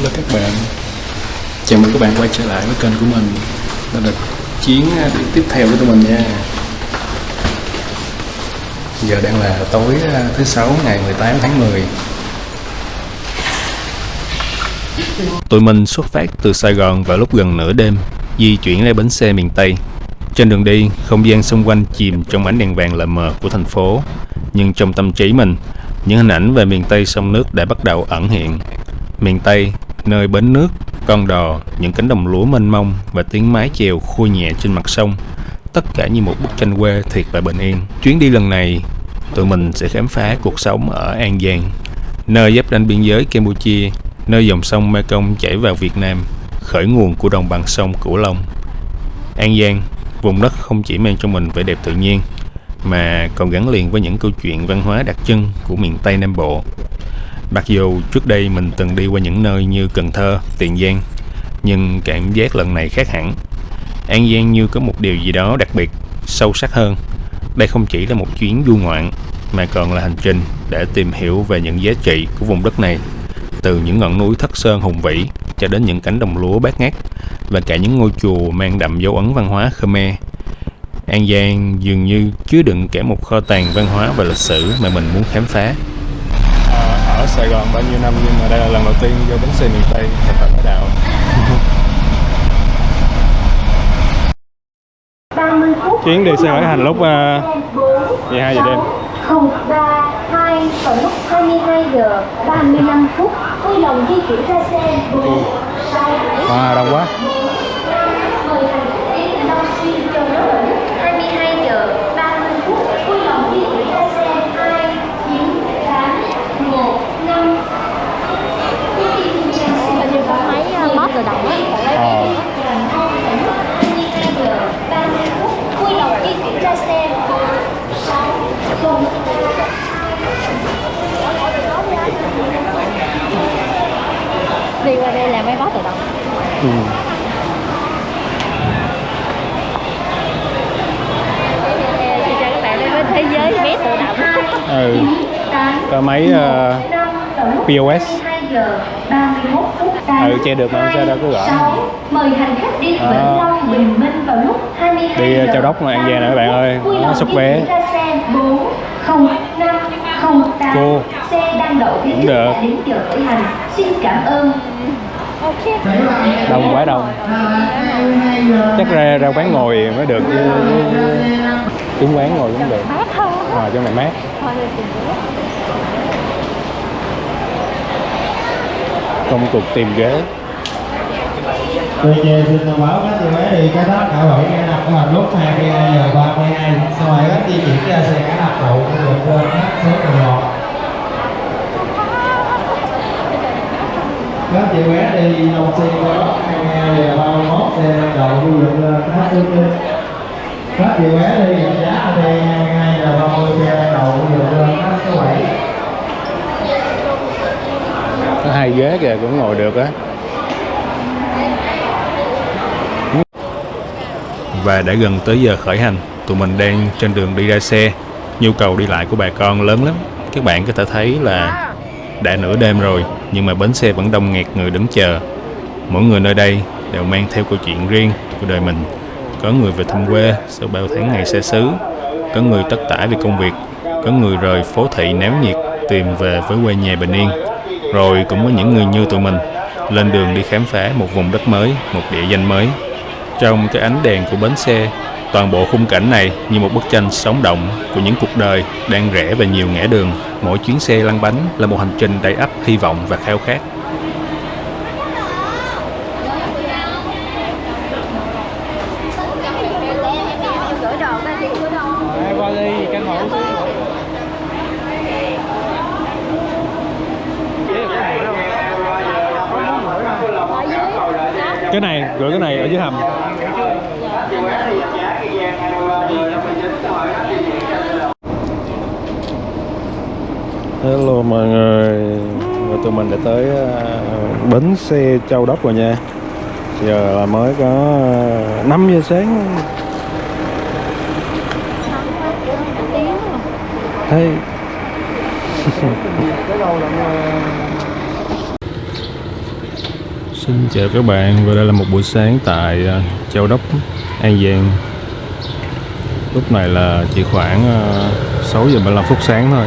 Hello các bạn, chào mừng các bạn quay trở lại với kênh của mình. Đây là chuyến đi tiếp theo của tụi mình nha. Giờ đang là tối thứ Sáu ngày 18 tháng 10. Tụi mình xuất phát từ Sài Gòn vào lúc gần nửa đêm, di chuyển lên bến xe miền Tây. Trên đường đi, không gian xung quanh chìm trong ánh đèn vàng lờ mờ của thành phố. Nhưng trong tâm trí mình, những hình ảnh về miền Tây sông nước đã bắt đầu ẩn hiện. Miền Tây, nơi bến nước, con đò, những cánh đồng lúa mênh mông và tiếng mái chèo khua nhẹ trên mặt sông. Tất cả như một bức tranh quê thiệt là bình yên. Chuyến đi lần này, tụi mình sẽ khám phá cuộc sống ở An Giang, nơi giáp ranh biên giới Campuchia, nơi dòng sông Mekong chảy vào Việt Nam, khởi nguồn của đồng bằng sông Cửu Long. An Giang, vùng đất không chỉ mang trong mình vẻ đẹp tự nhiên, mà còn gắn liền với những câu chuyện văn hóa đặc trưng của miền Tây Nam Bộ. Mặc dù trước đây mình từng đi qua những nơi như Cần Thơ, Tiền Giang, nhưng cảm giác lần này khác hẳn. An Giang như có một điều gì đó đặc biệt, sâu sắc hơn. Đây không chỉ là một chuyến du ngoạn, mà còn là hành trình để tìm hiểu về những giá trị của vùng đất này, từ những ngọn núi Thất Sơn hùng vĩ cho đến những cánh đồng lúa bát ngát và cả những ngôi chùa mang đậm dấu ấn văn hóa Khmer. An Giang dường như chứa đựng cả một kho tàng văn hóa và lịch sử mà mình muốn khám phá. Ở Sài Gòn bao nhiêu năm nhưng mà đây là lần đầu tiên vô bến xe miền Tây, thật là mới đạo. 30 phút. Chuyến đi sẽ khởi hành lúc 12 giờ đêm. 032 vào lúc 22 giờ 35 phút. Vui lòng di chuyển ra xe 4, 6, Đông quá. 10 hành khách đi từ Long Xuyên cho đến 22 giờ 30 phút. Vui lòng di chuyển ra xe 2, 9, 8, 1, 5. Hình như có máy bóp tự động á. Vui lòng di chuyển ra xe 4, 6, 0. Đi qua đây là máy bóp tự động. Xin chào các bạn đến với thế giới vé tự động. Có máy POS. Che được mà sao đâu có gõ. Mời hành khách đi Vĩnh Long, Bình Minh vào lúc 22 Đi giờ. Châu Đốc mà An Giang nè các bạn ơi, nó xuất vé. Cô Xe đang đậu phía cũng trước được. đã đến giờ khởi hành. Xin cảm ơn. Đông quá đông. Chắc ra quán ngồi mới được, kiếm quán ngồi cũng được. Trong này mát. Công cuộc tìm ghế. Tôi xin thông báo các chị vé đi cái tháp Khải Hội đã đặt kế hoạch lúc 22 giờ 32. Sau này các di chuyển ra xe đã đặt đậu được trên tháp số 11. Các chị vé đi Long Xuyên qua lúc 22 giờ 31 xe đậu du lịch lên tháp số 9. Các chị vé đi nhận giá đi 22 giờ 30 xe đậu du lịch lên tháp số 7. Có 2 ghế kìa cũng ngồi được á. Và đã gần tới giờ khởi hành, tụi mình đang trên đường đi ra xe. Nhu cầu đi lại của bà con lớn lắm. Các bạn có thể thấy là đã nửa đêm rồi, nhưng mà bến xe vẫn đông nghẹt người đứng chờ. Mỗi người nơi đây đều mang theo câu chuyện riêng của đời mình. Có người về thăm quê sau bao tháng ngày xa xứ, có người tất tả vì công việc, có người rời phố thị náo nhiệt tìm về với quê nhà bình yên. Rồi cũng có những người như tụi mình lên đường đi khám phá một vùng đất mới, một địa danh mới. Trong cái ánh đèn của bến xe, toàn bộ khung cảnh này như một bức tranh sống động của những cuộc đời đang rẽ về nhiều ngã đường. Mỗi chuyến xe lăn bánh là một hành trình đầy ắp hy vọng và khao khát. Cái này, gửi cái này ở dưới hầm. Hello mọi người, tụi mình đã tới bến xe Châu Đốc rồi nha. Giờ là mới có 5 giờ sáng. Hey. Xin chào các bạn, và đây là một buổi sáng tại Châu Đốc, An Giang. Lúc này là chỉ khoảng 6 giờ 35 phút sáng thôi.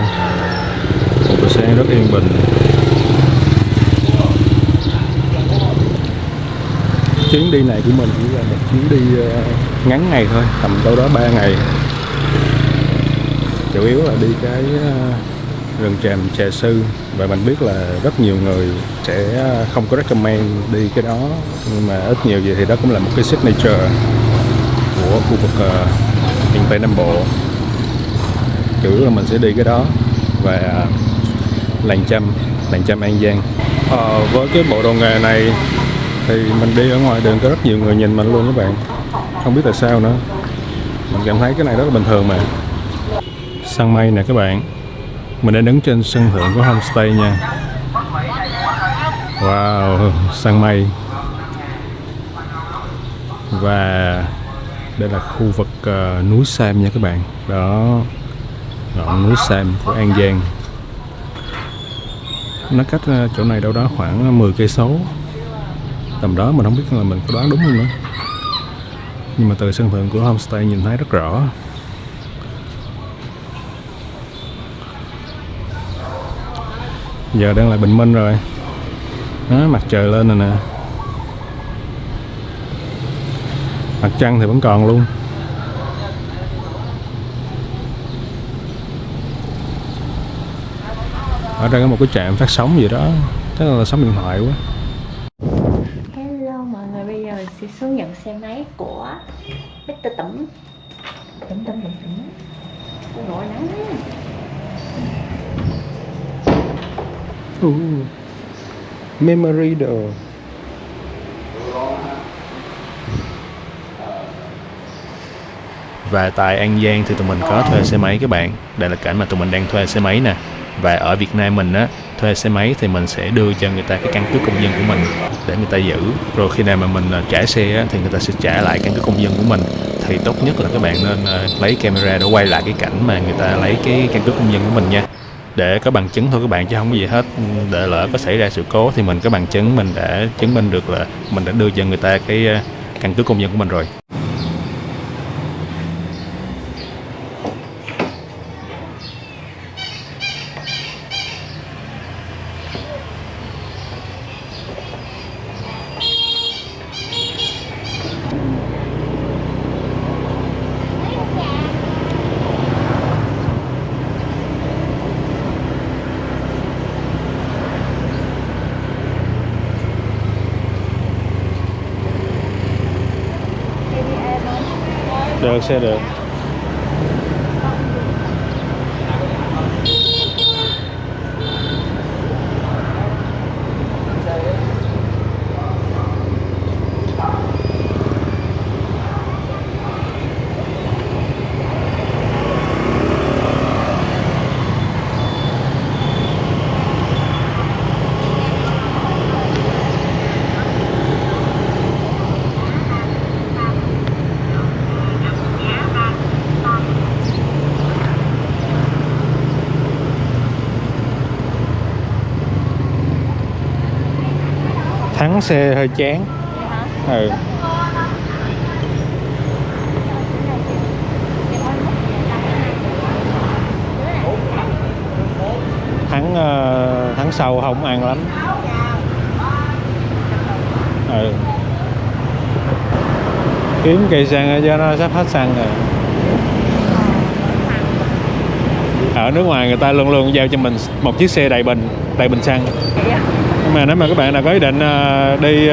Một buổi sáng rất yên bình. Chuyến đi này của mình chỉ là một chuyến đi ngắn ngày thôi, tầm đâu đó 3 ngày. Chủ yếu là đi cái rừng tràm Trà Sư, và mình biết là rất nhiều người sẽ không có recommend đi cái đó, nhưng mà ít nhiều gì thì đó cũng là một cái signature của khu vực miền Tây Nam Bộ. Chủ yếu là mình sẽ đi cái đó và làng Châm An Giang. Với cái bộ đồ nghề này thì mình đi ở ngoài đường có rất nhiều người nhìn mình luôn các bạn, không biết tại sao nữa. Mình cảm thấy cái này rất là bình thường mà. Săn mây nè các bạn, mình đang đứng trên sân thượng của homestay nha. Wow, săn mây. Và đây là khu vực núi Sam nha các bạn. Đó, ngọn núi Sam của An Giang. Nó cách chỗ này đâu đó khoảng 10 cây số. Tầm đó mình không biết là mình có đoán đúng không nữa. Nhưng mà từ sân thượng của homestay nhìn thấy rất rõ. Giờ đang là bình minh rồi đó, mặt trời lên rồi nè. Mặt trăng thì vẫn còn luôn. Ở đây có một cái trạm phát sóng gì đó, chắc là sóng điện thoại quá. Hello mọi người, bây giờ sẽ xuống nhận xe máy của Mr. Tẩm. Tẩm. Gọi nắng. Memory đồ. Và tại An Giang thì tụi mình có thuê xe máy các bạn. Đây là cảnh mà tụi mình đang thuê xe máy nè. Và ở Việt Nam mình á, thuê xe máy thì mình sẽ đưa cho người ta cái căn cước công dân của mình để người ta giữ. Rồi khi nào mà mình trả xe á, thì người ta sẽ trả lại căn cước công dân của mình. Thì tốt nhất là các bạn nên lấy camera để quay lại cái cảnh mà người ta lấy cái căn cước công dân của mình nha. Để có bằng chứng thôi các bạn, chứ không có gì hết. Để lỡ có xảy ra sự cố thì mình có bằng chứng, mình đã chứng minh được là mình đã đưa cho người ta cái căn cước công dân của mình rồi. Được, xe được. Thắng xe hơi chán. Ừ. Thắng sau không ăn lắm. Ừ. Kiếm cây xăng cho nó sắp hết xăng rồi. Ở nước ngoài người ta luôn luôn giao cho mình một chiếc xe đầy bình xăng. Nhưng mà nếu mà các bạn nào có ý định đi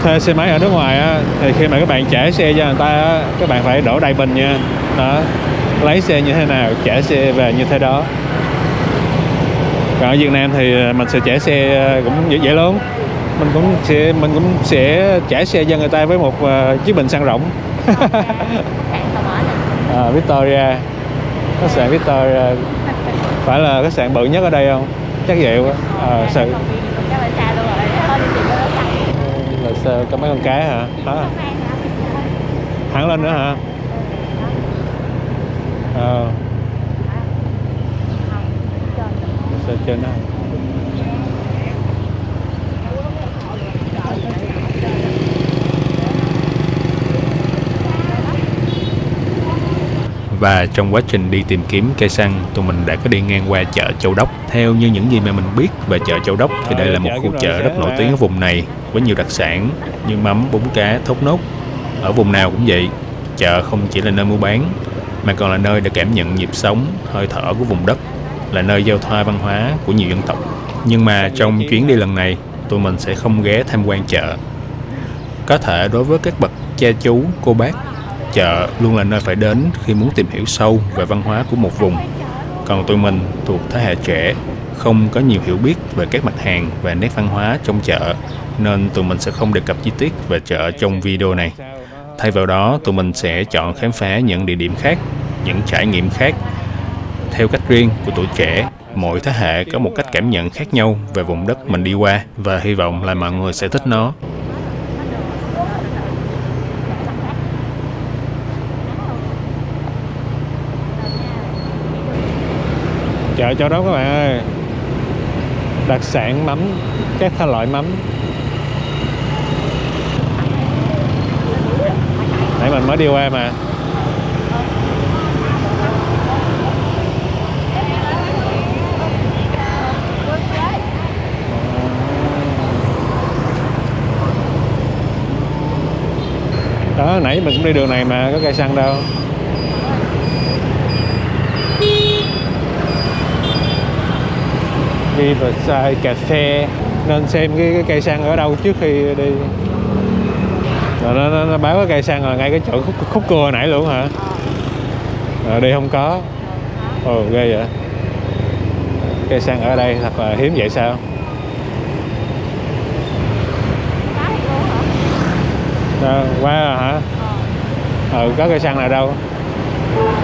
thuê xe máy ở nước ngoài á, thì khi mà các bạn trả xe cho người ta á, các bạn phải đổ đầy bình nha. Đó, lấy xe như thế nào trả xe về như thế đó. Còn ở Việt Nam thì mình sẽ trả xe cũng dễ luôn. Mình cũng sẽ trả xe cho người ta với một chiếc bình xăng rỗng. Victoria, khách sạn Victoria phải là khách sạn bự nhất ở đây không? Chắc vậy quá. Sự là sao có mấy con cá hả? Đó. Thẳng lên nữa hả? Sao trên đó? Và trong quá trình đi tìm kiếm cây xăng, tụi mình đã có đi ngang qua chợ Châu Đốc. Theo như những gì mà mình biết về chợ Châu Đốc thì đây là một khu chợ rất nổi tiếng ở vùng này, với nhiều đặc sản như mắm, bún cá, thốt nốt. Ở vùng nào cũng vậy, chợ không chỉ là nơi mua bán mà còn là nơi để cảm nhận nhịp sống, hơi thở của vùng đất, là nơi giao thoa văn hóa của nhiều dân tộc. Nhưng mà trong chuyến đi lần này, tụi mình sẽ không ghé tham quan chợ. Có thể đối với các bậc cha chú, cô bác, chợ luôn là nơi phải đến khi muốn tìm hiểu sâu về văn hóa của một vùng. Còn tụi mình thuộc thế hệ trẻ, không có nhiều hiểu biết về các mặt hàng và nét văn hóa trong chợ, nên tụi mình sẽ không đề cập chi tiết về chợ trong video này. Thay vào đó, tụi mình sẽ chọn khám phá những địa điểm khác, những trải nghiệm khác, theo cách riêng của tuổi trẻ. Mỗi thế hệ có một cách cảm nhận khác nhau về vùng đất mình đi qua, và hy vọng là mọi người sẽ thích nó. Chợ Châu Đốc các bạn ơi, đặc sản mắm, các thể loại mắm. Nãy mình mới đi qua mà. Đó, nãy mình cũng đi đường này mà, có cây xăng đâu. Riverside Cafe, nên xem cái cây xăng ở đâu trước khi đi. Rồi nó báo cái cây xăng là ngay cái chỗ khúc cua hồi nãy luôn hả? Rồi đi không có. Ồ ghê vậy. Cây xăng ở đây thật là hiếm vậy sao? Qua rồi hả? Có cây xăng nào đâu?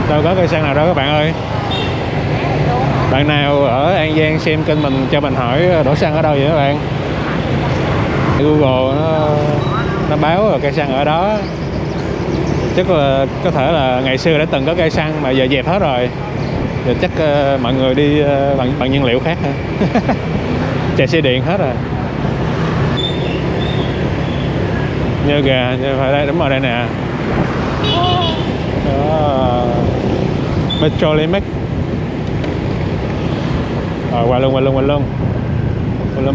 Đâu có cây xăng nào đâu các bạn ơi. Bạn nào ở An Giang xem kênh mình cho mình hỏi đổ xăng ở đâu vậy các bạn? Google nó báo là cây xăng ở đó. Chắc là có thể là ngày xưa đã từng có cây xăng mà giờ dẹp hết rồi. Giờ chắc mọi người đi bằng nhiên liệu khác hả? Chạy xe điện hết rồi. Như kìa, phải đây, đúng rồi đây nè. Đó. Petrolimex. Rồi qua luôn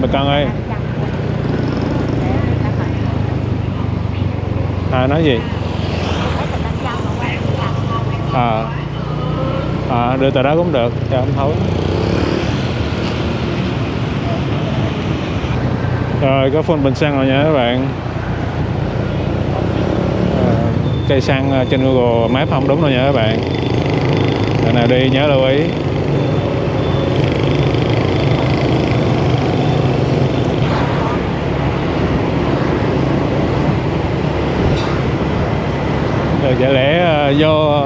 bà con ơi. Nói gì? Đưa tờ đó cũng được, cho ông thối. Rồi có phun bình xăng rồi nha các bạn. Cây xăng trên Google Maps không đúng đâu nha các bạn. Lần nào đi nhớ lưu ý. Rồi chả lẽ vô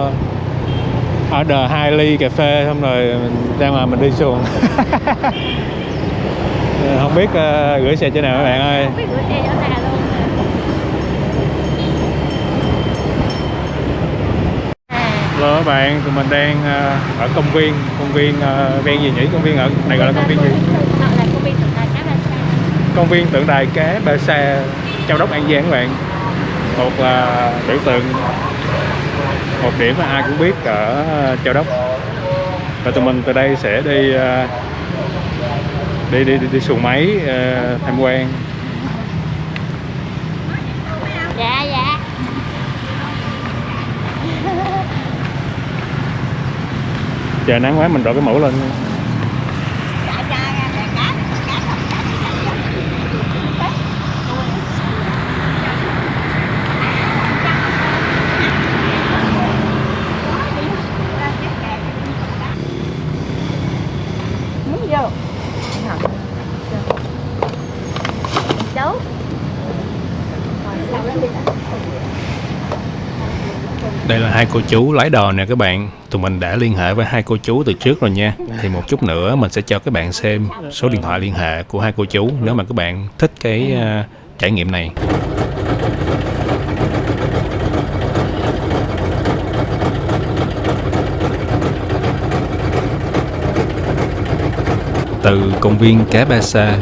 order 2 ly cà phê xong rồi ra ngoài mình đi xuồng. Không biết gửi xe chỗ nào các bạn ơi. Không biết gửi xe chỗ nào luôn. Hello các bạn, tụi mình đang ở công viên ven gì nhỉ? Công viên ở này gọi là công viên gì? Là công viên tượng đài cá Ba Sa. Công viên tượng đài cá Ba Sa, Châu Đốc, An Giang các bạn. Một biểu tượng, một điểm mà ai cũng biết ở Châu Đốc. Và tụi mình từ đây sẽ đi xuồng máy tham quan. Dạ. Trời nắng quá mình đội cái mũ lên. Muốn vô. Đâu? Đây là hai cô chú lái đò nè các bạn. Tụi mình đã liên hệ với hai cô chú từ trước rồi nha. Thì một chút nữa mình sẽ cho các bạn xem số điện thoại liên hệ của hai cô chú nếu mà các bạn thích cái trải nghiệm này. Từ công viên cá Ba Sa,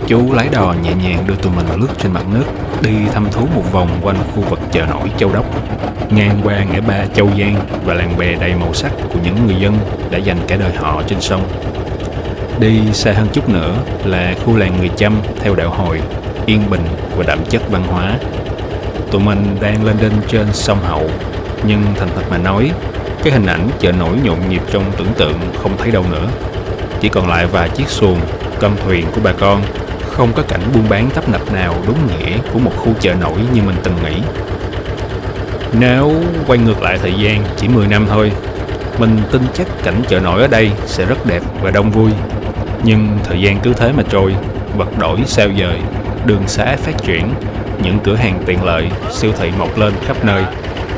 chú lái đò nhẹ nhàng đưa tụi mình lướt trên mặt nước, đi thăm thú một vòng quanh khu vực chợ nổi Châu Đốc. ngang qua ngã ba Châu Giang và làng bè đầy màu sắc của những người dân đã dành cả đời họ trên sông. Đi xa hơn chút nữa là khu làng người Chăm theo đạo Hồi, yên bình và đậm chất văn hóa. Tụi mình đang lên đên trên sông Hậu, nhưng thành thật mà nói, cái hình ảnh chợ nổi nhộn nhịp trong tưởng tượng không thấy đâu nữa. Chỉ còn lại vài chiếc xuồng, con thuyền của bà con, không có cảnh buôn bán tấp nập nào đúng nghĩa của một khu chợ nổi như mình từng nghĩ. Nếu quay ngược lại thời gian chỉ 10 năm thôi, mình tin chắc cảnh chợ nổi ở đây sẽ rất đẹp và đông vui. Nhưng thời gian cứ thế mà trôi, vật đổi sao dời, đường xá phát triển, những cửa hàng tiện lợi, siêu thị mọc lên khắp nơi.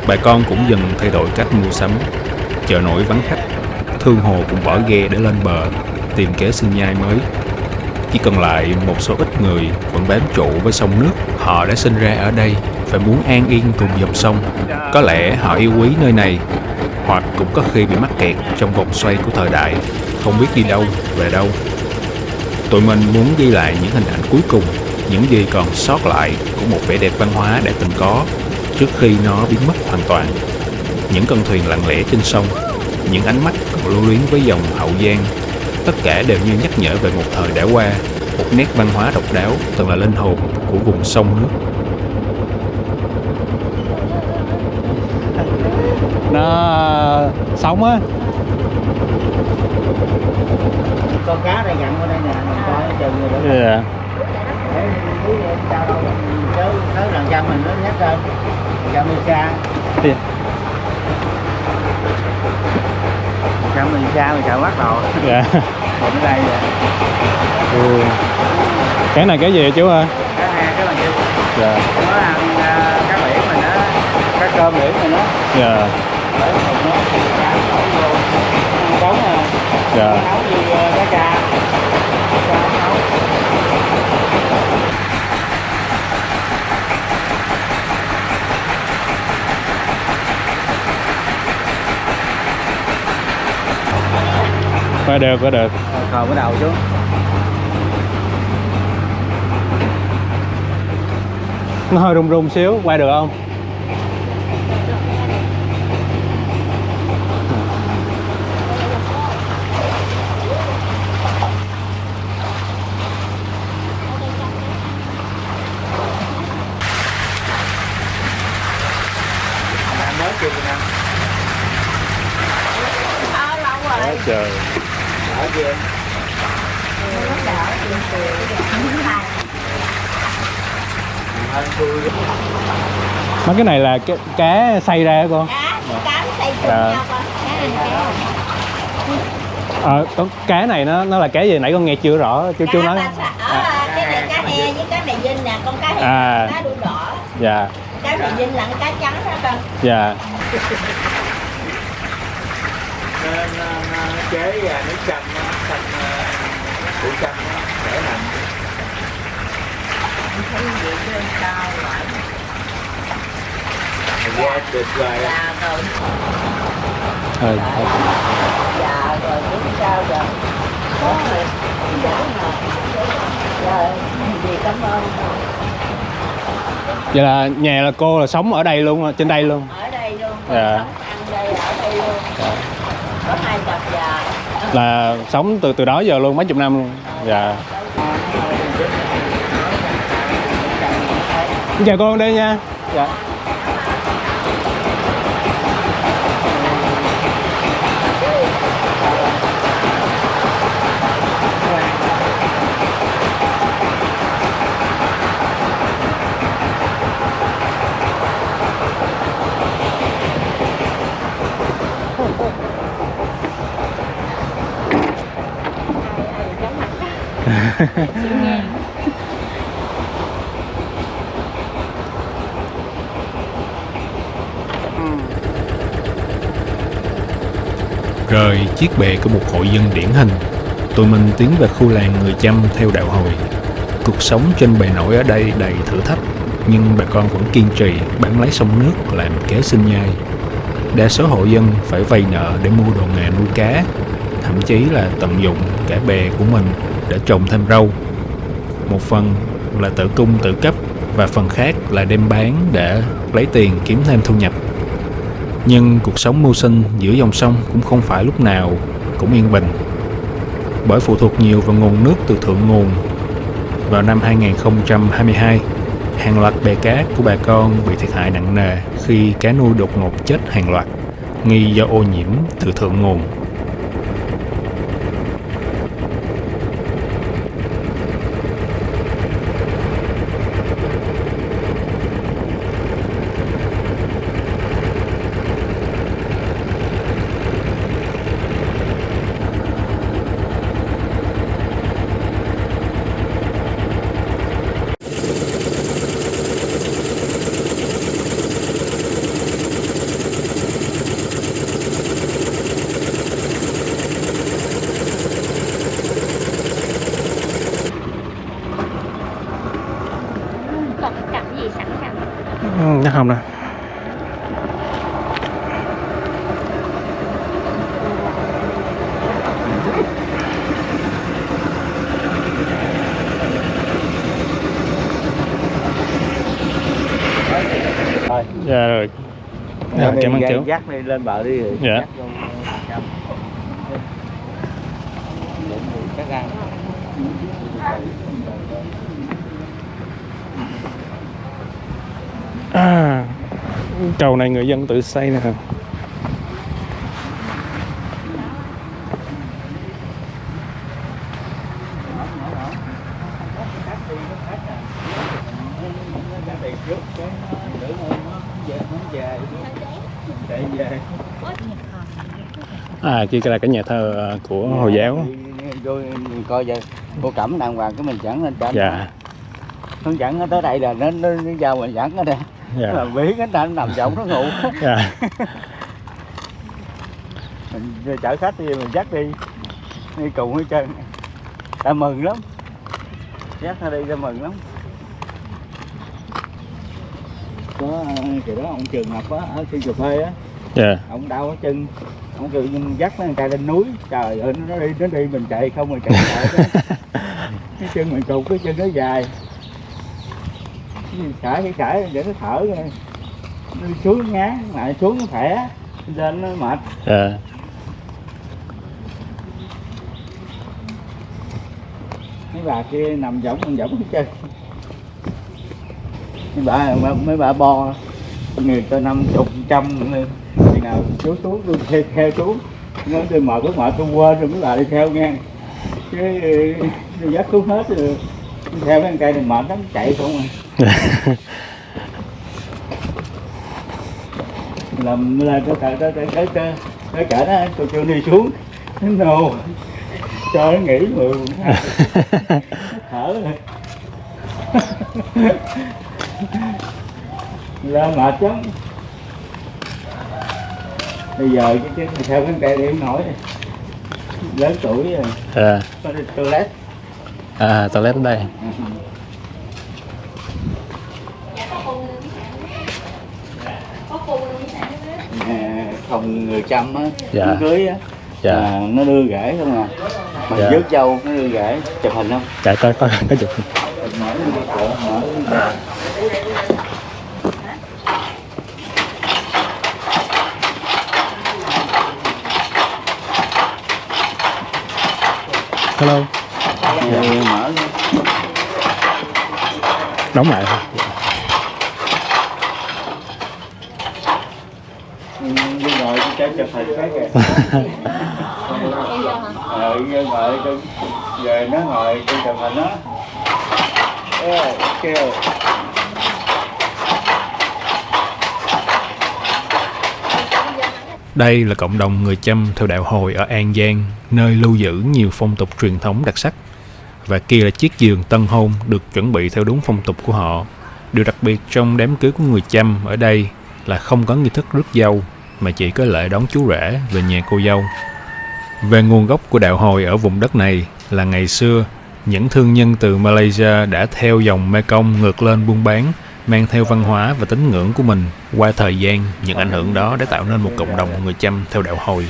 Bà con cũng dần thay đổi cách mua sắm. Chợ nổi vắng khách, thương hồ cũng bỏ ghe để lên bờ, tìm kế sinh nhai mới. Chỉ còn lại một số ít người vẫn bám trụ với sông nước. Họ đã sinh ra ở đây, phải muốn an yên cùng dòng sông. Có lẽ họ yêu quý nơi này, hoặc cũng có khi bị mắc kẹt trong vòng xoay của thời đại, không biết đi đâu, về đâu. Tụi mình muốn ghi lại những hình ảnh cuối cùng, những gì còn sót lại của một vẻ đẹp văn hóa đã từng có, trước khi nó biến mất hoàn toàn. Những con thuyền lặng lẽ trên sông, những ánh mắt còn lưu luyến với dòng Hậu Giang, tất cả đều như nhắc nhở về một thời đã qua, một nét văn hóa độc đáo từng là linh hồn của vùng sông nước. Nó sống á. Con cá đây gặm ở đây nè, mình coi chừng rồi đó. Dạ. Đấy, sao đâu, chứ tới lần trăm mình nó nhắc hơn, trăm mình xa. Dạ. Trăm mình xa mình sợ bắt đầu. Dạ. Còn ở đây vậy. Ừ. Cái này cái gì chú ơi? Cái bằng nhiêu? Dạ. Nó ăn cá biển mình đó, cá cơm biển mình đó. Dạ. Đấy, nó cá nổi vô, ăn trống à. Dạ. Nấu như cá cha. Nấu. Qua được, qua được. Khờ bắt đầu chú. Nó hơi rung rung xíu, qua được không? Mới chưa Việt Nam. Trời. Ở kia. Mấy cái này là cá xay ra hả con? Cá xay chung Dạ. nhau con. Cá này nó là cá gì nãy con nghe chưa rõ, chú nói. Cái này cá he với cá này dinh nè, con cá he, cá đuôi đỏ. Dạ. Cá này dinh là cá trắng đó con. Dạ. Nó chế nước chanh củ chanh để làm qua tuyệt vời. Dạ rồi. Ừ. Dạ rồi biết sao giờ. Có rồi. Dạ rồi. Dạ gì cảm ơn. Vậy là nhà là cô là sống ở đây luôn, trên đây luôn. Ở đây luôn. Dạ. Sống ăn đây ở đây luôn. Dạ. Có 2 cặp già. Là sống từ đó giờ luôn, mấy chục năm luôn. Dạ. Chào con đây nha. Dạ. Rời chiếc bè của một hội dân điển hình, tụi mình tiến về khu làng người Chăm theo đạo Hồi. Cuộc sống trên bè nổi ở đây đầy thử thách, nhưng bà con vẫn kiên trì bám lấy sông nước làm kế sinh nhai. Đa số hộ dân phải vay nợ để mua đồ nghề nuôi cá, thậm chí là tận dụng cả bè của mình để trồng thêm rau. Một phần là tự cung tự cấp và phần khác là đem bán để lấy tiền kiếm thêm thu nhập. Nhưng cuộc sống mưu sinh giữa dòng sông cũng không phải lúc nào cũng yên bình, bởi phụ thuộc nhiều vào nguồn nước từ thượng nguồn. Vào năm 2022, hàng loạt bè cá của bà con bị thiệt hại nặng nề khi cá nuôi đột ngột chết hàng loạt, nghi do ô nhiễm từ thượng nguồn. Còn cầm gì sẵn sàng. Chắc không đâu. Thôi. Dạ rồi. Dạ, cảm ơn chú. Dắt đi lên bờ đi. Dạ. Dắt vô cam. Các ăn. Cầu này người dân tự xây nè. Kia là cái nhà thờ của Hồi giáo. Vô coi vậy. Cô Cẩm đàng hoàng cái mình dẫn lên trên. Dạ. Hướng dẫn nó tới đây là nó giao mình dẫn ở đây. Dạ. Là biết nó nằm rộng nó ngủ. Dạ. Mình chở khách thì mình dắt đi cùng hết trơn. Ta mừng lắm, dắt ra đi ta mừng lắm. Có kiểu đó ông Trường Ngọc á, ở trên cà phê á. Dạ. Ông đau ở chân, ông kêu dắt người ta lên núi, trời ơi nó đi mình chạy không mình chạy lại cái chân mình cụt, cái chân nó dài, cái để nó thở rồi nó xuống ngán lại xuống nó khỏe, lên nó mệt. Dạ. Mấy bà kia nằm võng hết trơn. Mấy bà bo người ta 50, 100 khi nào chú xuống tôi theo chú, nó tôi mệt tôi quên rồi mấy bà đi theo nghe, cái dắt xuống hết rồi theo cái cây này mệt lắm chạy không à. Làm lên cái cả đó tôi chưa đi xuống nó nô cho nó nghỉ người thở rồi. Lên mệt lắm. Bây giờ cái theo cái cây đi không nổi, lớn tuổi rồi. Có đi toilet. Toilet ở đây. Phòng người Chăm á, Dạ. cưới á, Dạ. nó đưa gửi không à, mình Dạ. rước dâu nó đưa gửi, chụp hình không? Dạ có chụp. Mở Hello. mở Đóng lại. đi ngồi cái chụp hình cái kìa. Ngồi về nó ngồi trên chụp hình đó. Kêu. Đây là cộng đồng người Chăm theo đạo Hồi ở An Giang, nơi lưu giữ nhiều phong tục truyền thống đặc sắc. Và kia là chiếc giường tân hôn được chuẩn bị theo đúng phong tục của họ. Điều đặc biệt trong đám cưới của người Chăm ở đây là không có nghi thức rước dâu, mà chỉ có lễ đón chú rể về nhà cô dâu. Về nguồn gốc của đạo Hồi ở vùng đất này là ngày xưa, những thương nhân từ Malaysia đã theo dòng Mekong ngược lên buôn bán, mang theo văn hóa và tín ngưỡng của mình. Qua thời gian, những ảnh hưởng đó đã tạo nên một cộng đồng người Chăm theo đạo Hồi.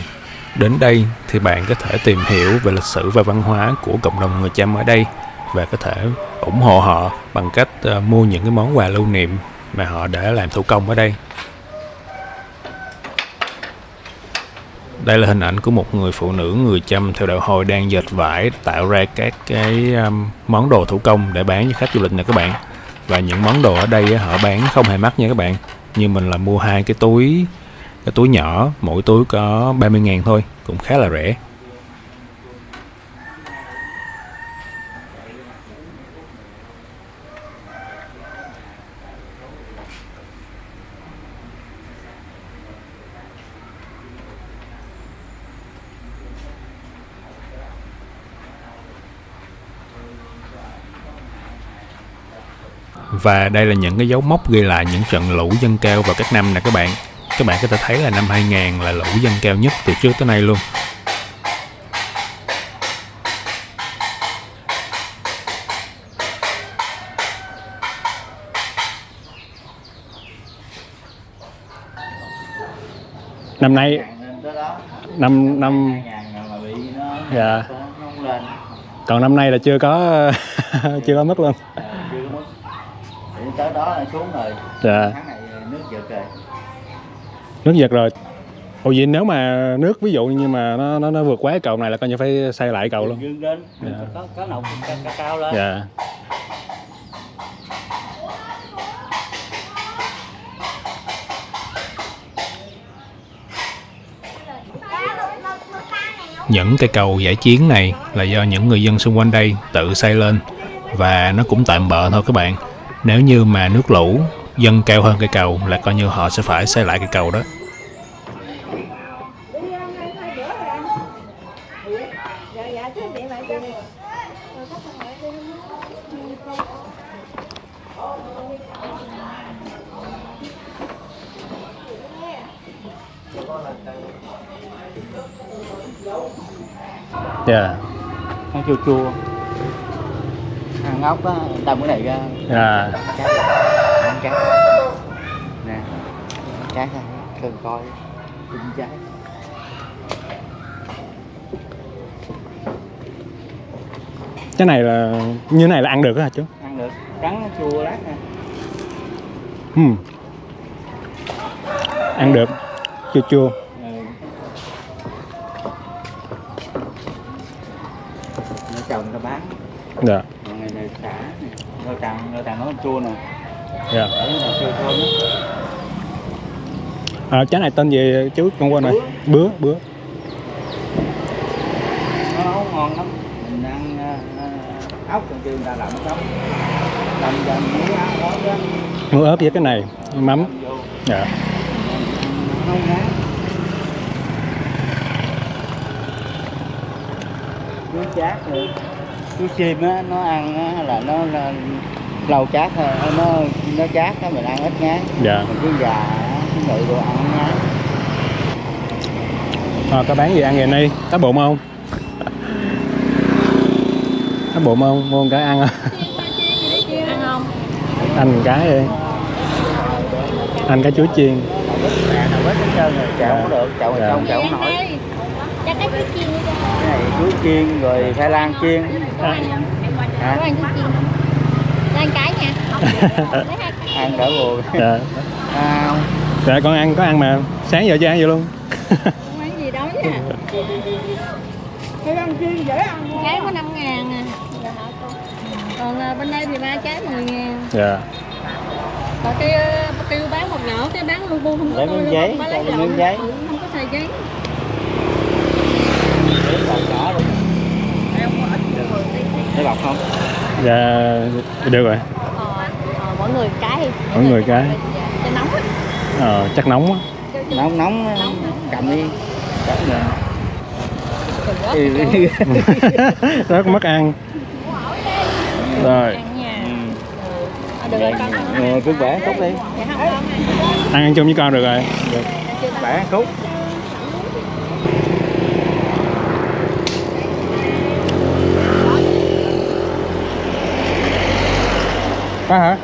Đến đây thì bạn có thể tìm hiểu về lịch sử và văn hóa của cộng đồng người Chăm ở đây và có thể ủng hộ họ bằng cách mua những cái món quà lưu niệm mà họ đã làm thủ công ở đây. Đây là hình ảnh của một người phụ nữ người Chăm theo đạo Hồi đang dệt vải tạo ra các cái món đồ thủ công để bán cho khách du lịch nè các bạn. Và những món đồ ở đây á, họ bán không hề mắc nha các bạn. Như mình là mua hai cái túi nhỏ, mỗi túi có 30.000 thôi, cũng khá là rẻ. Và đây là những cái dấu mốc ghi lại những trận lũ dâng cao vào các năm nè các bạn. Các bạn có thể thấy là năm 2000 là lũ dâng cao nhất từ trước tới nay luôn. Năm nay lên tới đó năm 2.000 mà bị nó dạ. nó không lên. Còn năm nay là chưa có chưa có mất luôn. Chưa có mất. Thì tới đó là xuống rồi. Dạ. Tháng này nước vượt rồi. Nước giật rồi. Ồ vậy nếu mà nước ví dụ như mà nó vượt quá cái cầu này là coi như phải xây lại cầu luôn. Dương lên, Dạ. có nọc cao lên. Dạ. Những cây cầu giải chiến này là do những người dân xung quanh đây tự xây lên và nó cũng tạm bợ thôi các bạn. Nếu như mà nước lũ dâng cao hơn cây cầu là coi như họ sẽ phải xây lại cây cầu đó. Dạ. Ăn chua chua. Ăn ốc á, đâm cái này ra. Dạ. Ăn trái. Nè. Trái thôi, cần coi. Tinh trái. Cái này là như này là ăn được hả chú? Ăn được, trắng nó chua lát nè. Ăn được. Chua chua. Nó trồng nó bán. Dạ. Ngày này xả nè. Rau tràng nó chua nè. Dạ. Ở nó chua thơm á. Trái này tên gì chú con quên rồi. Bứa. Nó nấu ngon lắm. Mình ăn ốc còn kêu người ta làm sống. Làm muối ốc đó. Muối ớt với cái này, mắm. Dạ. Nó không ngán. Chuối chát rồi. Chuối chim á, nó ăn á là nó lâu chát thôi, nó chát á mình ăn ít ngán. Dạ. Mình cứ già cái ngự đồ ăn ngán. Có bán gì ăn ngày nay? Cá bụng không? Cá bụng không? Mua một cái ăn không? Ăn không? Ăn một cái đi. Ăn cái chuối chiên. Nào bếp hết trơn rồi, chậu không được, chậu Dạ. không chậu không nổi. Cho cái chuối chiên đi cho. Cái này chuối chiên rồi khoai lang chiên. Có ăn chuối chiên không? Cho ăn cái nha. Ăn cả buồn. Dạ. Không. Dạ con có ăn mà sáng giờ chưa ăn vậy luôn. Không ăn gì đâu nha. Trái có 5.000 à. Còn bên đây thì 3 trái 10.000. Dạ. Còn cái kêu bán một nhỏ, cái bán lu bu không có. Lấy miếng giấy, cho miếng giấy. Không có xài giấy. Để bọc không? Dạ được rồi. Mỗi người cái đi. Mỗi người cái. Cho nóng á. Chắc nóng á. Nóng cầm đi. Rất mất ăn. Rồi. Ăn nha. Được rồi con. Cứ bẻ khúc đi. Dạ không con Ăn chung với con được rồi. Được. Bẻ khúc. Có hả?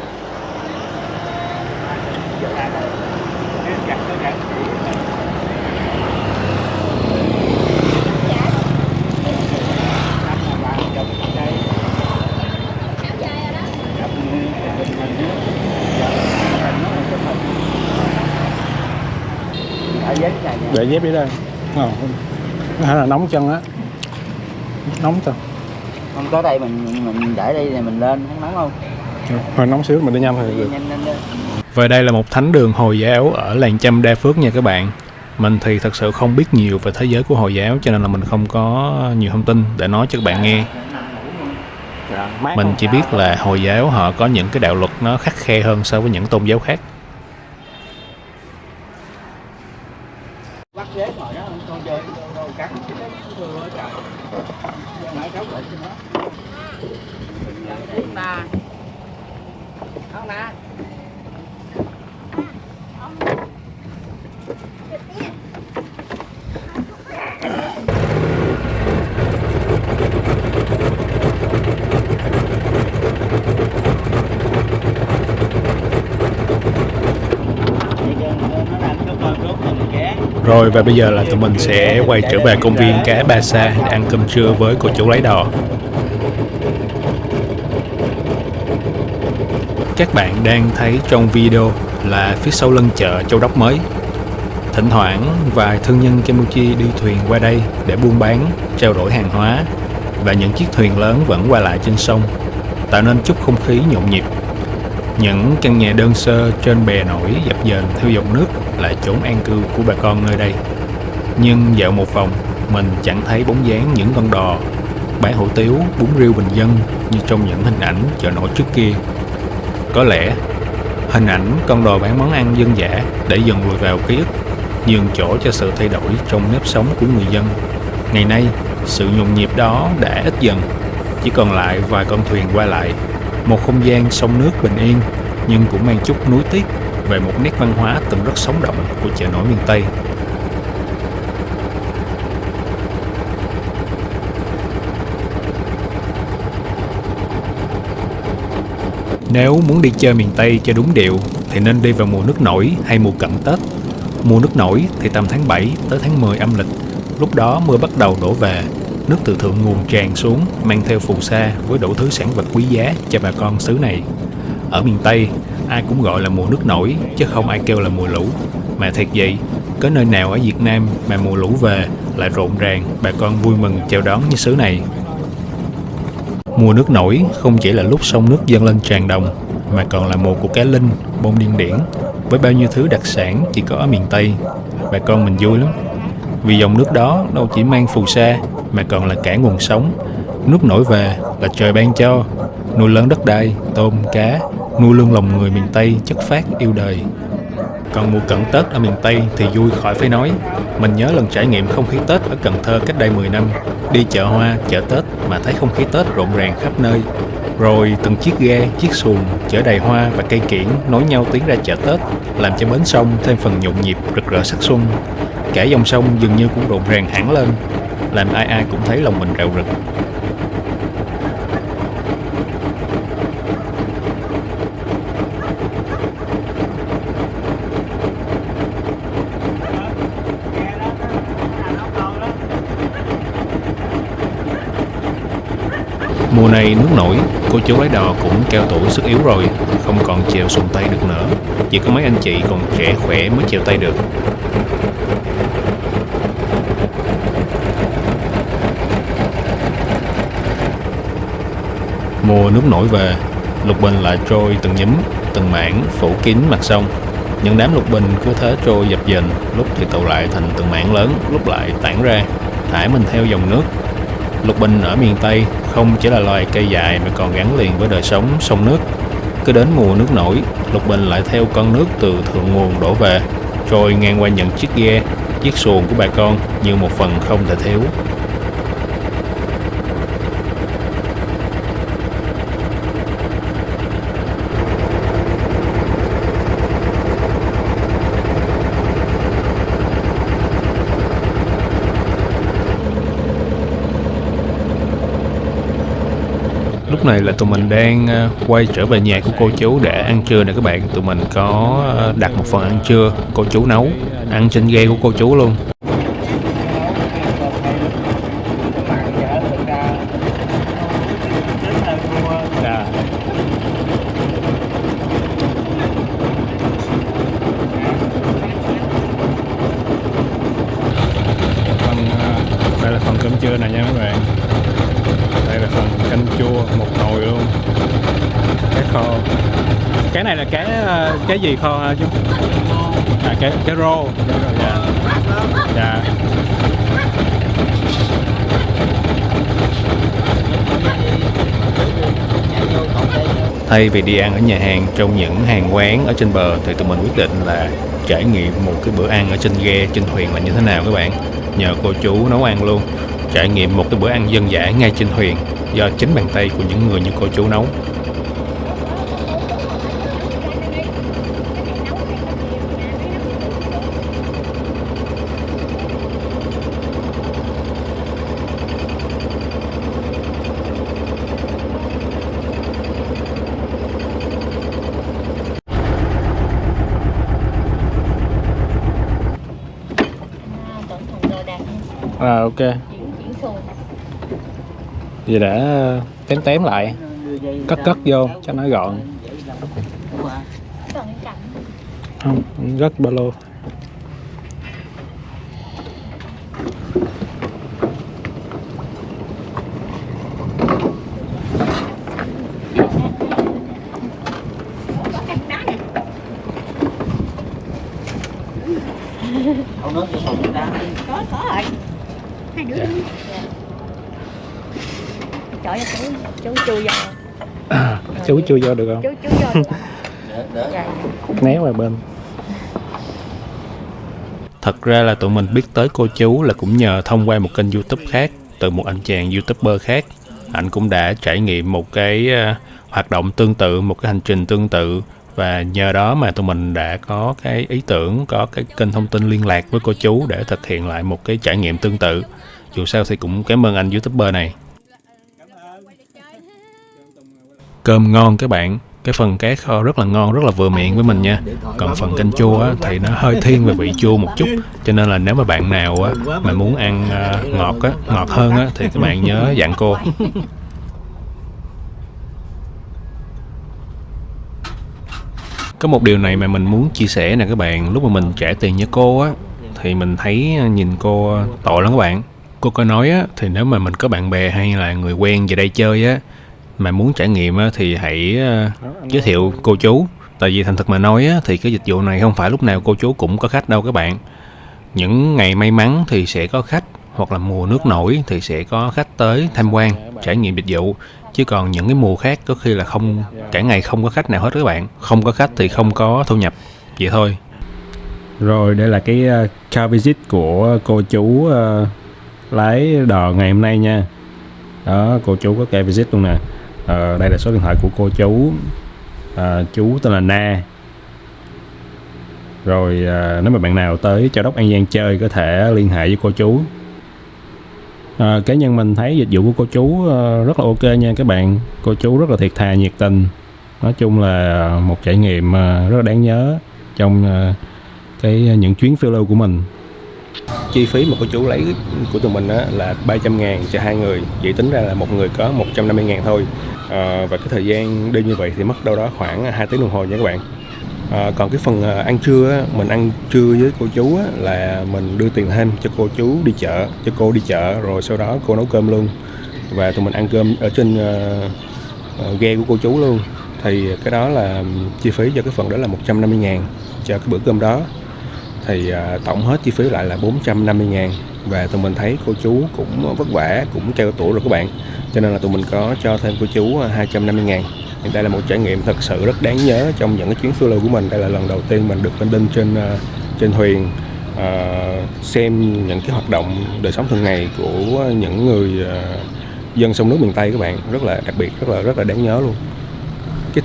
Để dép đi đây. Có thể là nóng chân á, nóng chân. Không, tới đây mình để đây này mình lên không nóng không? Hơi nóng xíu mình đi nhanh thì được. Nhanh. Và đây là một thánh đường Hồi giáo ở làng Chăm Đa Phước nha các bạn. Mình thì thật sự không biết nhiều về thế giới của Hồi giáo cho nên là mình không có nhiều thông tin để nói cho các bạn nghe. Mình chỉ biết là Hồi giáo họ có những cái đạo luật nó khắt khe hơn so với những tôn giáo khác. Bắt ghế ngồi đó con chơi đâu cắn cái đấy thưa trời. Nãy cháu gọi cho nó. Không nè. Rồi và bây giờ là tụi mình sẽ quay trở về công viên cá Ba Sa để ăn cơm trưa với cô chủ lái đò. Các bạn đang thấy trong video là phía sau lưng chợ Châu Đốc mới. Thỉnh thoảng vài thương nhân Campuchia đi thuyền qua đây để buôn bán, trao đổi hàng hóa và những chiếc thuyền lớn vẫn qua lại trên sông, tạo nên chút không khí nhộn nhịp. Những căn nhà đơn sơ trên bè nổi dập dềnh theo dòng nước là chốn an cư của bà con nơi đây. Nhưng dạo một vòng, mình chẳng thấy bóng dáng những con đò bán hủ tiếu, bún riêu bình dân như trong những hình ảnh chợ nổi trước kia. Có lẽ hình ảnh con đò bán món ăn dân dã để dần lùi vào ký ức, nhường chỗ cho sự thay đổi trong nếp sống của người dân. Ngày nay, sự nhộn nhịp đó đã ít dần, chỉ còn lại vài con thuyền qua lại, một không gian sông nước bình yên nhưng cũng mang chút nuối tiếc về một nét văn hóa từng rất sống động của chợ nổi miền Tây. Nếu muốn đi chơi miền Tây cho đúng điệu thì nên đi vào mùa nước nổi hay mùa cận Tết. Mùa nước nổi thì tầm tháng 7 tới tháng 10 âm lịch, lúc đó mưa bắt đầu đổ về, nước từ thượng nguồn tràn xuống mang theo phù sa với đủ thứ sản vật quý giá cho bà con xứ này. Ở miền Tây, ai cũng gọi là mùa nước nổi chứ không ai kêu là mùa lũ. Mà thiệt vậy, có nơi nào ở Việt Nam mà mùa lũ về lại rộn ràng, bà con vui mừng chào đón như xứ này. Mùa nước nổi không chỉ là lúc sông nước dâng lên tràn đồng, mà còn là mùa của cá linh, bông điên điển, với bao nhiêu thứ đặc sản chỉ có ở miền Tây. Bà con mình vui lắm, vì dòng nước đó đâu chỉ mang phù sa, mà còn là cả nguồn sống. Nước nổi về là trời ban cho, nuôi lớn đất đai, tôm, cá, nuôi lương lòng người miền Tây chất phác yêu đời. Còn mùa cận Tết ở miền Tây thì vui khỏi phải nói. Mình nhớ lần trải nghiệm không khí Tết ở Cần Thơ cách đây 10 năm. Đi chợ hoa, chợ Tết mà thấy không khí Tết rộn ràng khắp nơi. Rồi từng chiếc ghe, chiếc xuồng chở đầy hoa và cây kiển nối nhau tiến ra chợ Tết, làm cho bến sông thêm phần nhộn nhịp rực rỡ sắc xuân. Cả dòng sông dường như cũng rộn ràng hẳn lên, làm ai ai cũng thấy lòng mình rạo rực. Mùa này nước nổi, cô chú lái đò cũng cao tuổi sức yếu rồi, không còn chèo xuồng tay được nữa. Chỉ có mấy anh chị còn trẻ khỏe mới chèo tay được. Mùa nước nổi về, lục bình lại trôi từng nhúm, từng mảng phủ kín mặt sông. Những đám lục bình cứ thế trôi dập dềnh, lúc thì tụ lại thành từng mảng lớn, lúc lại tản ra, thải mình theo dòng nước. Lục bình ở miền Tây không chỉ là loài cây dại mà còn gắn liền với đời sống sông nước. Cứ đến mùa nước nổi, lục bình lại theo con nước từ thượng nguồn đổ về, trôi ngang qua những chiếc ghe, chiếc xuồng của bà con như một phần không thể thiếu. Lúc này là tụi mình đang quay trở về nhà của cô chú để ăn trưa nè các bạn. Tụi mình có đặt một phần ăn trưa, cô chú nấu, ăn trên ghe của cô chú luôn. kho. Cái này là cái gì kho hả chú? À, cái rô. Dạ. Dạ. Thay vì đi ăn ở nhà hàng trong những hàng quán ở trên bờ thì tụi mình quyết định là trải nghiệm một cái bữa ăn ở trên ghe, trên thuyền là như thế nào các bạn. Nhờ cô chú nấu ăn luôn, trải nghiệm một cái bữa ăn dân dã ngay trên thuyền do chính bàn tay của những người như cô chú nấu. Cẩn thận đồ đạc nha. À, ok. Chuyển xuồng. Vậy đã tém lại, cất vô cho nó gọn. Còn cái cạnh. Không, rất ba lô. Không nước cho phòng đá. Có rồi. Hai đứa đi. Trời ơi, chú chui vô. Chú chui vô được không? Chú vô được. Dạ. Né qua bên. Thật ra là tụi mình biết tới cô chú là cũng nhờ thông qua một kênh YouTube khác, từ một anh chàng YouTuber khác. Anh cũng đã trải nghiệm một cái hoạt động tương tự, một cái hành trình tương tự, và nhờ đó mà tụi mình đã có cái ý tưởng, có cái kênh thông tin liên lạc với cô chú để thực hiện lại một cái trải nghiệm tương tự. Dù sao thì cũng cảm ơn anh YouTuber này. Cơm ngon các bạn, cái phần cá kho rất là ngon, rất là vừa miệng với mình nha. Còn phần canh chua á, thì nó hơi thiên về vị chua một chút, cho nên là nếu mà bạn nào á, mà muốn ăn ngọt hơn á, thì các bạn nhớ dặn cô. Có một điều này mà mình muốn chia sẻ nè các bạn. Lúc mà mình trả tiền cho cô á, thì mình thấy nhìn cô tội lắm các bạn. Cô có nói á, thì nếu mà mình có bạn bè hay là người quen về đây chơi á, mà muốn trải nghiệm á, thì hãy giới thiệu cô chú. Tại vì thành thật mà nói á, thì cái dịch vụ này không phải lúc nào cô chú cũng có khách đâu các bạn. Những ngày may mắn thì sẽ có khách, hoặc là mùa nước nổi thì sẽ có khách tới tham quan, trải nghiệm dịch vụ. Chứ còn những cái mùa khác có khi là cả ngày không có khách nào hết các bạn. Không có khách thì không có thu nhập, vậy thôi. Rồi đây là cái car visit của cô chú lái đò ngày hôm nay nha. Đó, cô chú có car visit luôn nè. Đây là số điện thoại của cô chú. Chú tên là Na. Rồi nếu mà bạn nào tới Châu Đốc An Giang chơi có thể liên hệ với cô chú. Cá nhân mình thấy dịch vụ của cô chú rất là ok nha các bạn. Cô chú rất là thiệt thà, nhiệt tình. Nói chung là một trải nghiệm rất là đáng nhớ trong những chuyến phiêu lưu của mình. Chi phí mà cô chú lấy của tụi mình á, là 300.000 cho 2 người. Vậy tính ra là một người có 150.000 thôi. Và cái thời gian đi như vậy thì mất đâu đó khoảng 2 tiếng đồng hồ nha các bạn. Còn cái phần ăn trưa á, mình ăn trưa với cô chú á, là mình đưa tiền thêm cho cô chú đi chợ, cho cô đi chợ rồi sau đó cô nấu cơm luôn. Và tụi mình ăn cơm ở trên ghe của cô chú luôn. Thì cái đó là chi phí cho cái phần đó là 150.000 cho cái bữa cơm đó. Thì tổng hết chi phí lại là 450.000. Và tụi mình thấy cô chú cũng vất vả, cũng cao tuổi rồi các bạn, cho nên là tụi mình có cho thêm cô chú 250.000. Hiện tại là một trải nghiệm thật sự rất đáng nhớ trong những cái chuyến phiêu lưu của mình. Đây là lần đầu tiên mình được lên đinh trên thuyền, xem những cái hoạt động đời sống thường ngày của những người dân sông nước miền Tây các bạn. Rất là đặc biệt, rất là đáng nhớ luôn. Cái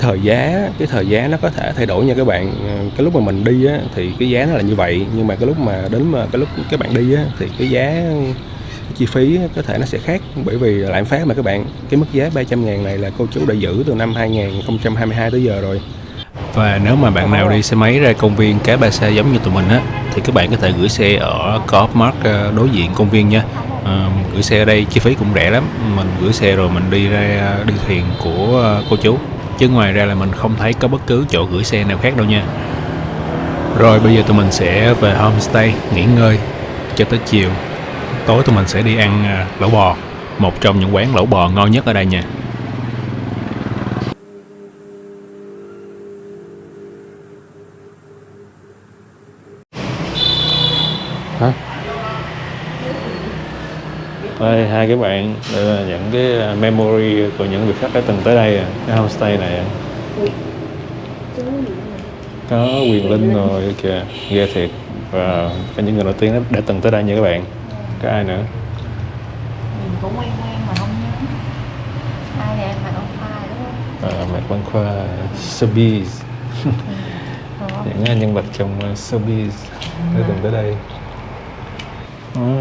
thời giá nó có thể thay đổi nha các bạn. Cái lúc mà mình đi á, thì cái giá nó là như vậy, nhưng mà cái lúc các bạn đi á, thì cái giá chi phí có thể nó sẽ khác, bởi vì lạm phát mà các bạn. Cái mức giá 300.000 này là cô chú đã giữ từ năm 2022 tới giờ rồi. Và nếu mà bạn nào đi xe máy ra công viên Cái Ba Sa giống như tụi mình á, thì các bạn có thể gửi xe ở Co-op Mart đối diện công viên nha. Gửi xe ở đây chi phí cũng rẻ lắm. Mình gửi xe rồi mình đi thuyền của cô chú. Chứ ngoài ra là mình không thấy có bất cứ chỗ gửi xe nào khác đâu nha. Rồi bây giờ tụi mình sẽ về homestay nghỉ ngơi cho tới chiều. Tối tụi mình sẽ đi ăn lẩu bò, một trong những quán lẩu bò ngon nhất ở đây nha. Hả? Đây, hai cái bạn đây là những cái memory của những vị khách đã từng tới đây, cái homestay này. Có Quyền Linh rồi kìa, ghê thiệt. Và có những người nổi tiếng đã từng tới đây nha các bạn. Có ai nữa? Mình cũng quen mà không nhớ. Ai nè, Mạc Văn Khoa đúng không? Mạc Văn Khoa, showbiz. Những nhân vật trong showbiz đã từng tới đây.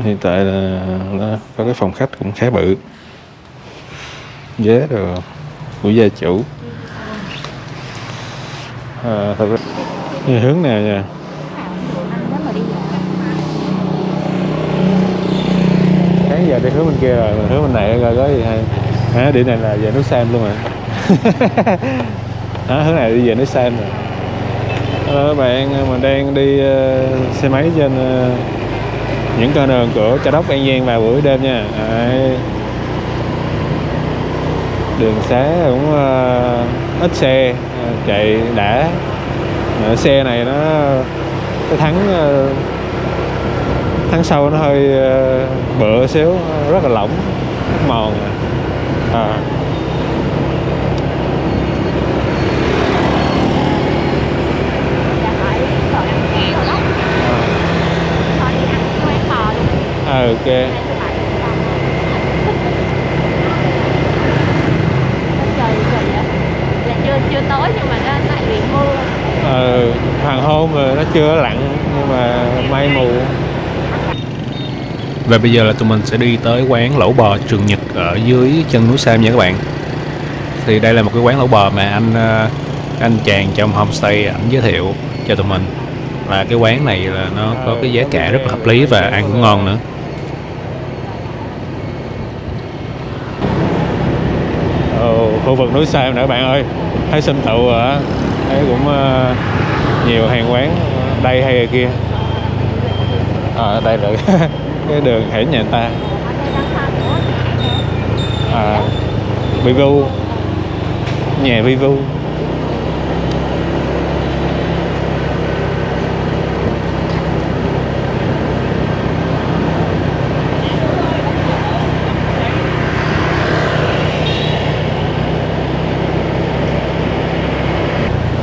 Hiện tại là nó có cái phòng khách cũng khá bự, ghế rồi của gia chủ. Thật ra như hướng nào nha, Nếu mà đi sáng giờ đi hướng bên kia rồi, hướng bên này coi có gì hay. Điểm này là về núi Sam luôn rồi. Hướng này đi về núi Sam rồi. Các bạn, mình đang đi xe máy trên những con đường của Châu Đốc An Giang vào buổi đêm nha. Đường xá cũng ít xe chạy đã. Xe này nó cái thắng sau nó hơi bựa xíu, rất là lỏng, mòn. Ok. chưa tối nhưng mà nó lại bị mưa. Hoàng hôn rồi nó chưa lặn nhưng mà mây mù. Và bây giờ là tụi mình sẽ đi tới quán lẩu bò Trường Nhật ở dưới chân núi Sam nha các bạn. Thì đây là một cái quán lẩu bò mà anh chàng trong homestay ảnh giới thiệu cho tụi mình. Và cái quán này là nó có cái giá cả rất là hợp lý và ăn cũng ngon nữa. Khu vực núi Sam nữa bạn ơi, thấy Sinh Tụ thấy cũng nhiều hàng quán đây hay kia. Đây là cái đường hẻm nhà người ta. Vivu, nhà Vivu.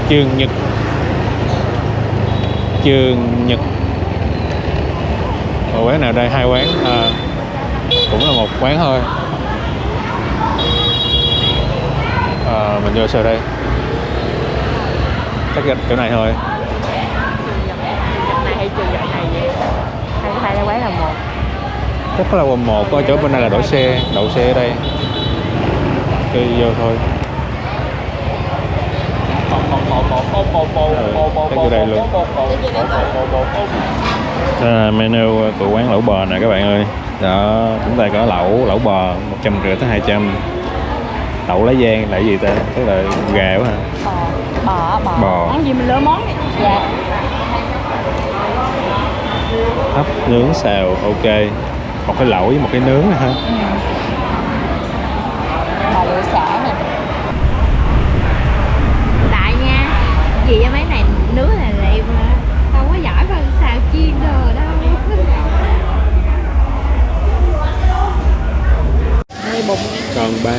Trường Nhật. Quán nào đây? Hai quán, cũng là một quán thôi. Mình vô sao đây? Chắc chỗ này thôi. Này hay Trường Nhật này vậy? Hai quán là một. Chắc là quận 1, có chỗ bên này là đậu xe ở đây. Đi vô thôi. Tới vô đây luôn. Đây là menu của quán lẩu bò nè các bạn ơi. Đó, chúng ta có lẩu bò 150 tới 200. Lẩu lá giang là cái gì ta? Tức là gà quá hả? Bò. Món gì mình lỡ món này. Dạ. Hấp nướng xào, ok. Một cái lẩu với một cái nướng này ha. Bò lụa xả nè. Tại nha, gì cho mấy này nướng là em không có giỏi bằng xào chiên đồ đâu. Còn 3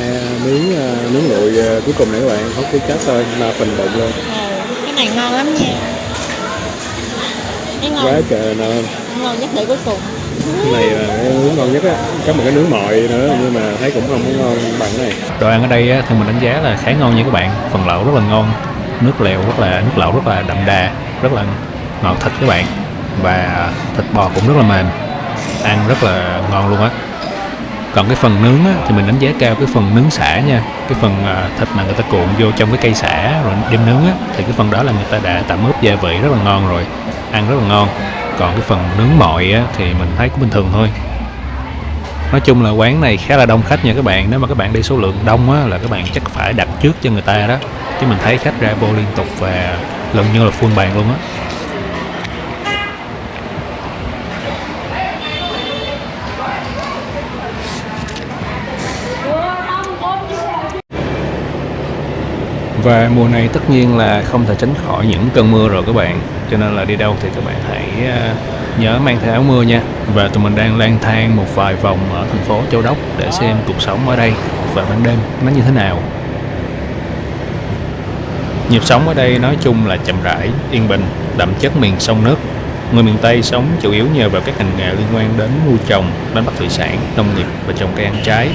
nướng nguội cuối cùng này các bạn, hốt cái chết thôi, 3 phần bụng luôn. Cái này ngon lắm nha. Quá trời ngon. Ngon nhất để cuối cùng. Cái này là cái nướng ngon nhất á, có một cái nướng mọi nữa nhưng mà thấy cũng không có ngon bằng cái này. Đồ ăn ở đây thì mình đánh giá là khá ngon nha các bạn. Phần lẩu rất là ngon, nước lẩu rất là đậm đà, rất là ngọt thịt các bạn. Và thịt bò cũng rất là mềm, ăn rất là ngon luôn á. Còn cái phần nướng á, thì mình đánh giá cao cái phần nướng sả nha. Cái phần thịt mà người ta cuộn vô trong cái cây sả rồi đem nướng á, thì cái phần đó là người ta đã tẩm ướp gia vị rất là ngon rồi, ăn rất là ngon. Còn cái phần nướng mọi á, thì mình thấy cũng bình thường thôi. Nói chung là quán này khá là đông khách nha các bạn. Nếu mà các bạn đi số lượng đông á, là các bạn chắc phải đặt trước cho người ta đó. Chứ mình thấy khách ra vô liên tục và gần như là full bàn luôn á. Và mùa này tất nhiên là không thể tránh khỏi những cơn mưa rồi các bạn. Cho nên là đi đâu thì các bạn hãy nhớ mang theo áo mưa nha. Và tụi mình đang lang thang một vài vòng ở thành phố Châu Đốc để xem cuộc sống ở đây vào ban đêm nó như thế nào. Nhịp sống ở đây nói chung là chậm rãi, yên bình, đậm chất miền sông nước. Người miền Tây sống chủ yếu nhờ vào các ngành nghề liên quan đến nuôi trồng, đánh bắt thủy sản, nông nghiệp và trồng cây ăn trái.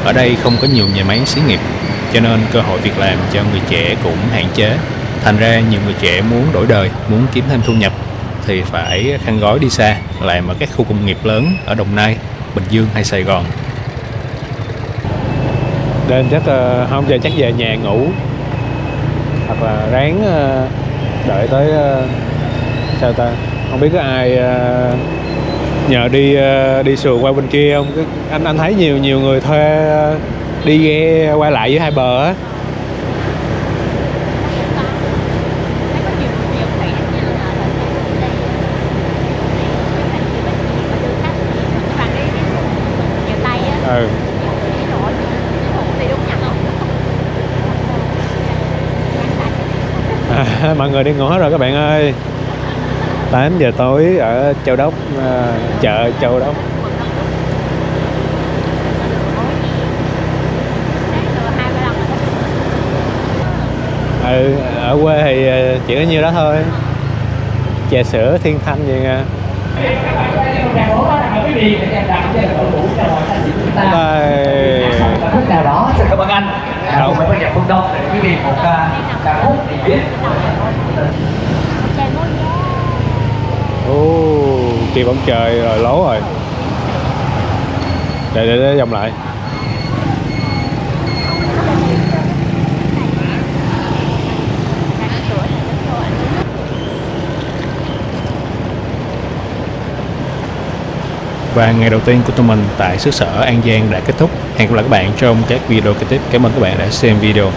Ở đây không có nhiều nhà máy xí nghiệp, cho nên cơ hội việc làm cho người trẻ cũng hạn chế. Thành ra nhiều người trẻ muốn đổi đời, muốn kiếm thêm thu nhập thì phải khăn gói đi xa, làm ở các khu công nghiệp lớn ở Đồng Nai, Bình Dương hay Sài Gòn. Nên chắc không giờ chắc về nhà ngủ, hoặc là ráng đợi tới sao ta, không biết có ai nhờ đi xuồng qua bên kia không. Anh thấy nhiều người thuê đi ghe qua lại giữa hai bờ á. Ừ. Mọi người đi ngủ hết rồi các bạn ơi. 8 giờ tối ở Châu Đốc, chợ Châu Đốc. Ừ, ở quê thì chỉ có nhiêu đó thôi. Trà sữa Thiên Thanh vậy nha. Phút nào đó xin cảm ơn anh đã cùng với ban nhạc Phương Đông để quý vị một ca khúc thì biết. Kịp ông trời rồi, lố rồi. Để vòng lại. Và ngày đầu tiên của tụi mình tại xứ sở An Giang đã kết thúc. Hẹn gặp lại các bạn trong các video kế tiếp. Cảm ơn các bạn đã xem video.